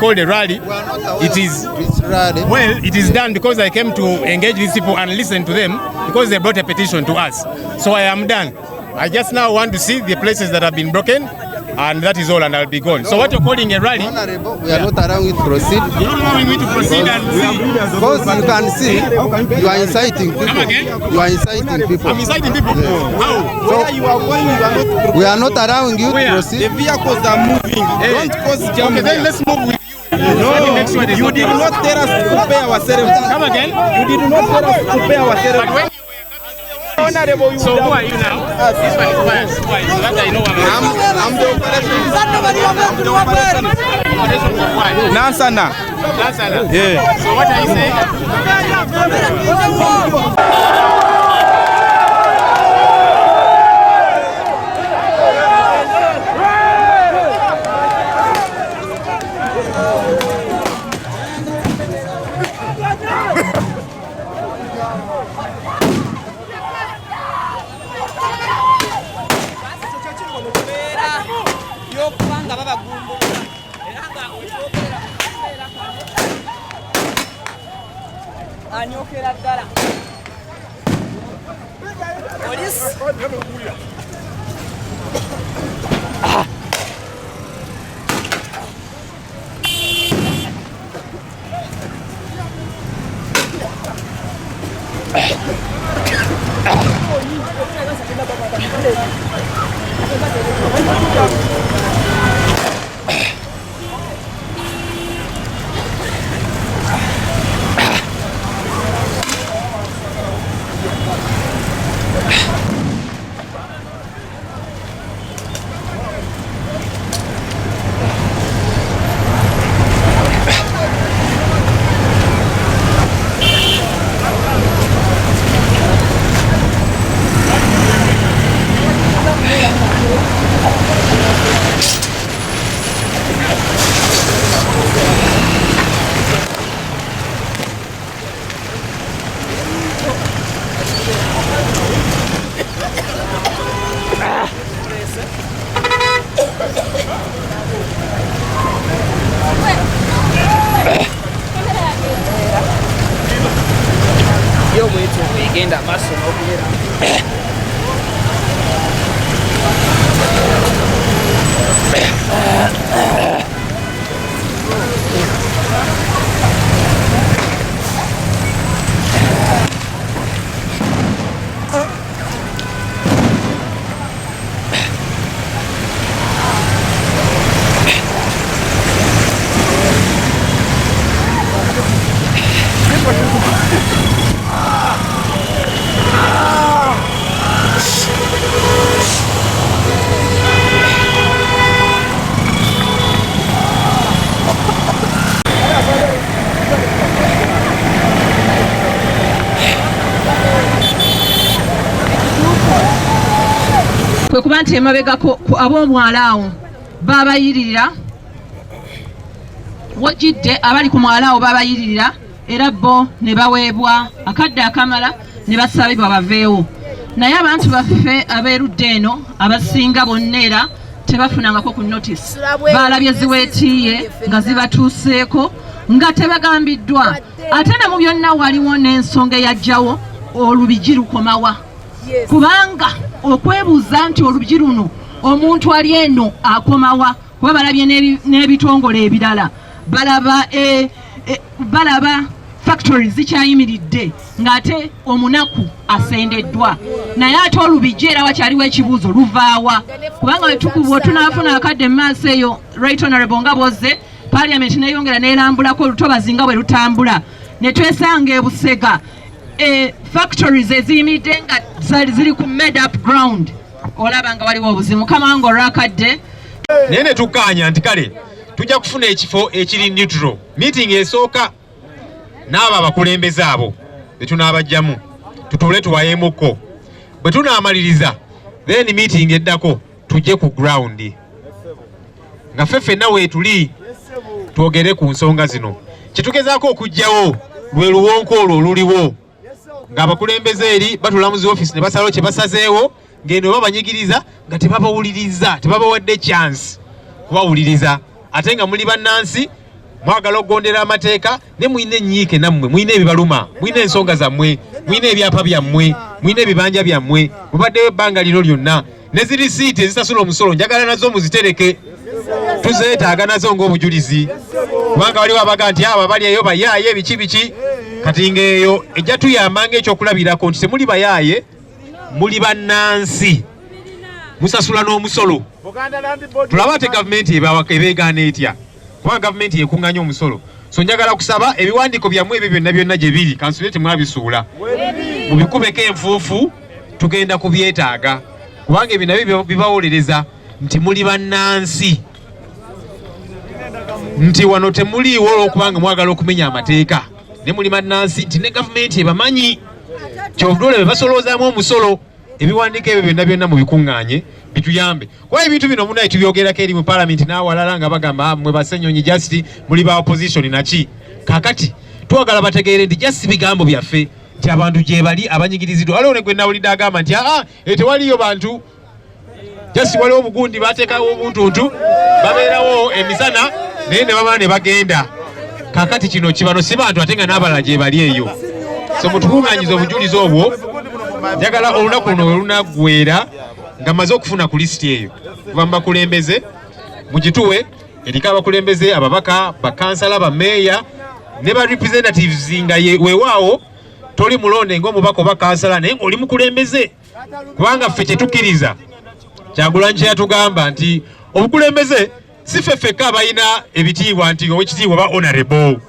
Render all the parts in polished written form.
Called a rally. It is done because I came to engage these people and listen to them because they brought a petition to us. So I am done. I just now want to see the places that have been broken, and that is all, and I'll be gone. So what you're calling a rally? Honorable, we are not allowing it to proceed. You're not allowing me to proceed and see. Because you can see, you are inciting people. Come again? You are inciting people. I'm inciting people? Yeah. How? So you are going, you are not. We are not allowing you to proceed. The vehicles are moving. Don't cause jam. Okay, then let's move with you. No, you did not tell us to prepare ourselves. Come again? You did not tell us to prepare ourselves. Honorable, So who are you now? This one is biased. Why? So that I know I'm the operation. Nansana. Nansana. Yeah. So what are you saying? Genda maso n'okubeera kwe kuba nti emabegako ab'omwala awo babayiririra wajidde abali ku mwala awo babayiririra era bo ne baweebwa akadde akamala ne basabibwa baveewo naye abantu baffe abeerudde eno abasinga bonna era tebafunangako ku notice balabye ziweetiiye nga zibatuuseeko nga tebagambiddwa ate ne mu byonna waliwo n'ensonga eyajjawo olubigi lukomawa kubanga okwebuuza nti olubigi luno omuntu ali eno akomawa kuba balabye n'ebitongole ebirala balaba factories zikyayimiridde ng'ate omunaku asendeddwa naye ate olubigi era wakyaliwo ekibuuzo luvaawa kubanga wetukubwa tunaafuna akadde mu maaso eyo right honorable nga bozze parliament neyongera nerambulako olutobazi nga bwe lutambula ne twesanga e Busega factories eziyimiridde nga ziri ku made up ground olaba nga waliwo obuzimu kamanga olwakadde naye ne tukkaanya nti kale tujja kufuna ekifo ekiri neutral meeting esooka n'abo abakulembeze abo betunaabajjamu tutuule tuwayeemuko bwe tunaamaliriza then meeting eddako tujje ku ground nga ffe ffenna weetuli twogere ku nsonga zino kyetugezaako okugjawo lwe luwonko olwo oluliwo ng'abakulembeze eri batula mu zi office ne basalawo kye basazeewo ngendo babanyigiriza nga tebabawuliriza tebabawadde chance kubawuliriza ate nga muli bannansi mwagala okugondera amateeka ne mwine enyiike nammwe mwine ebibaluma mwine ensonga zammwe mwine ebyapa byammwe mwine ebibanja byammwe mubaddewo ebbanga lino lyonna ne zirisiiti ezisasula omusolo njagala nazo muzitereke tuzeetaaga nazo ng'obujulizi kubanga waliwo abaga nti abo bali eyo bayaaye biki kati ng'eyo ejja tuyambanga ekyokulabirako nti temuli bayaaye muli bannansi musasula n'omusolo tulaba ate gavumenti ebeegaana etya kubanga gavumenti yekuŋŋanya omusolo so njagala kusaba ebiwandiiko byammwe ebyo byonna gye biri kansule temwabisuula mubikubeko enfuufu tugenda kubyetaaga kubanga ebyo nabyo bibawolereza nti muli bannansi nti wano temuliiwo olwokubanga mwagala okumenya amateeka ne muli bannansi nti ne gavumenti ebamanyi kyovudole be basoloozaamu omusolo ebiwandiiko ebyo byonna mubikuŋŋaanye bituyambe kuba ebintu bino munaye tubyogerako eri mu palamenti n'awalala nga bagamba mwe Basenyonyi just muli ba opposition naki kakati twagala bategeere nti just bigambo byaffe nti abantu gye bali abanyigiriziddwa waliwo ne gwe nawulidde agamba nti tewaliyo bantu just waliwo obugundi bateekawo obuntuntu babeerawo emisana naye ne bamala ne bagenda kakati kino kibano si bantu ate nga n'abalala gye bali eyo so mutukuŋŋanyiza obujulizi obwo njagala olunaku luno olunaggwera nga maze okufuna ku lisiti eyo kuva mu bakulembeze mugituwe eriko abakulembeze ababaka bakansala bameeya ne ba representatives nga weewaawo toli mulonde ng'omubaka oba kansala naye ng'oli mukulembeze kubanga ffe kyetukkiriza Kyagulanyi kye yatugamba nti obukulembeze si ffeffekka abalina ebitiibwa nti owekitiibwa ba honorable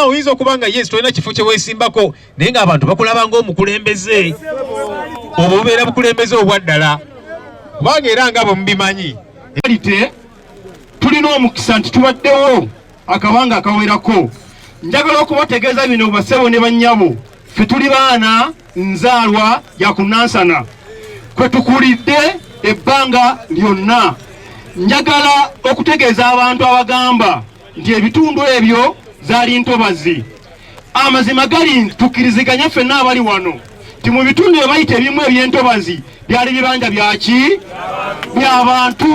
oyinza okuba nga yes tolina kifo kye weesimbako naye ng'abantu bakulaba ng'omukulembeze obwo bubeera bukulembeze obwaddala kubanga era nga bwe mubimanyi tulina omukisa nti tubaddewo akabanga akawerako njagala okubategeeza bino basebo ne bannyabo ffe tuli baana nzaalwa ya kunansana kwe tukulidde ebbanga lyonna njagala okutegeeza abantu abagamba nti ebitundu ebyo zaali ntobazi amazima gali tukkiriziganya ffenna abali wano nti mu bitundu bye bayita ebimu eby'entobazi byali bibanja byaki by'abantu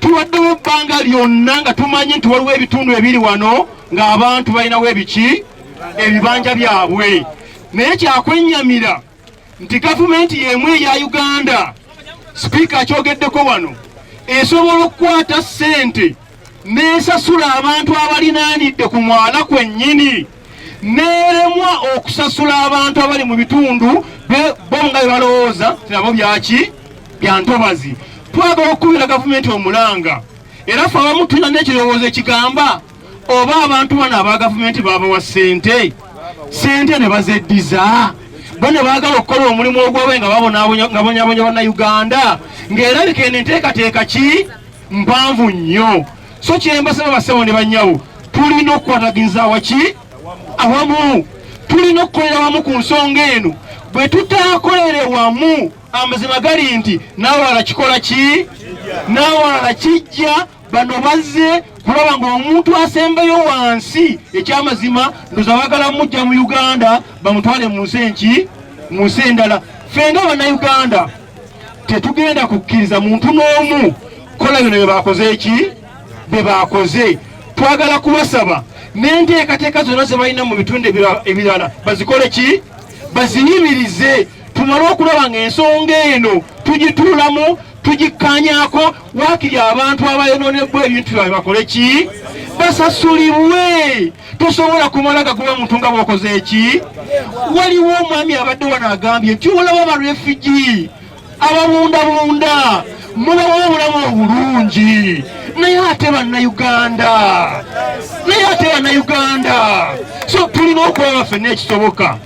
tuwaddewo ebbanga lyonna nga tumanyi nti waliwo ebitundu ebiri wano ng'abantu balinawo ebiki ebibanja byabwe naye kyakwennyamira nti gavumenti y'emu eya Uganda sipiika akyogeddeko wano esobola okukwata ssente n'esasula abantu abalinaanidde ku mwala kwennyini n'eremwa okusasula abantu abali mu bitundu bo nga bye balowooza nabo byaki bya ntobazi twagala okukubira gavumenti omulanga era ffe abamu tulina n'ekirowoozo ekigamba oba abantu bano aba gavumenti babawa ssente ne bazeddiza bo ne baagala okukola omulimu ogwabwe nga babonyabonya bannayuganda ng'erabika eno enteekateeka ki mpanvu nnyo so kyembasaba basebo ne bannyawo tulina okukwataginza waki awamu tulina okukolera wamu ku nsonga eno bwe tutaakolere wamu amazima gali nti n'awalala kikola ki n'awalala kijja bano bazze kulaba ng'omuntu asembeyo wansi ekyamazima ndoza baagala mujja mu Uganda bamutwale mu nsi enki mu nsi endala ffe nga bannayuganda tetugenda kukkiriza muntu n'omu kola bino bye bakoze eki bye bakoze twagala kubasaba n'enteekateeka zonna ze balina mu bitundu ebirala bazikole ki baziyimirize tumale okulaba ng'ensonga eno tugituulamu tugikkaanyaako waakiri abantu abayonoonebwa ebintu byabwe bakole ki basasulibwe tosobola kumala gakuba muntu nga bw'okoze eki waliwo omwami abadde wano agambye nti olaba abarefugee ababundabunda mubawo obulamu obulungi naye ate bannayuganda so tulina okulaba ffenna ekisoboka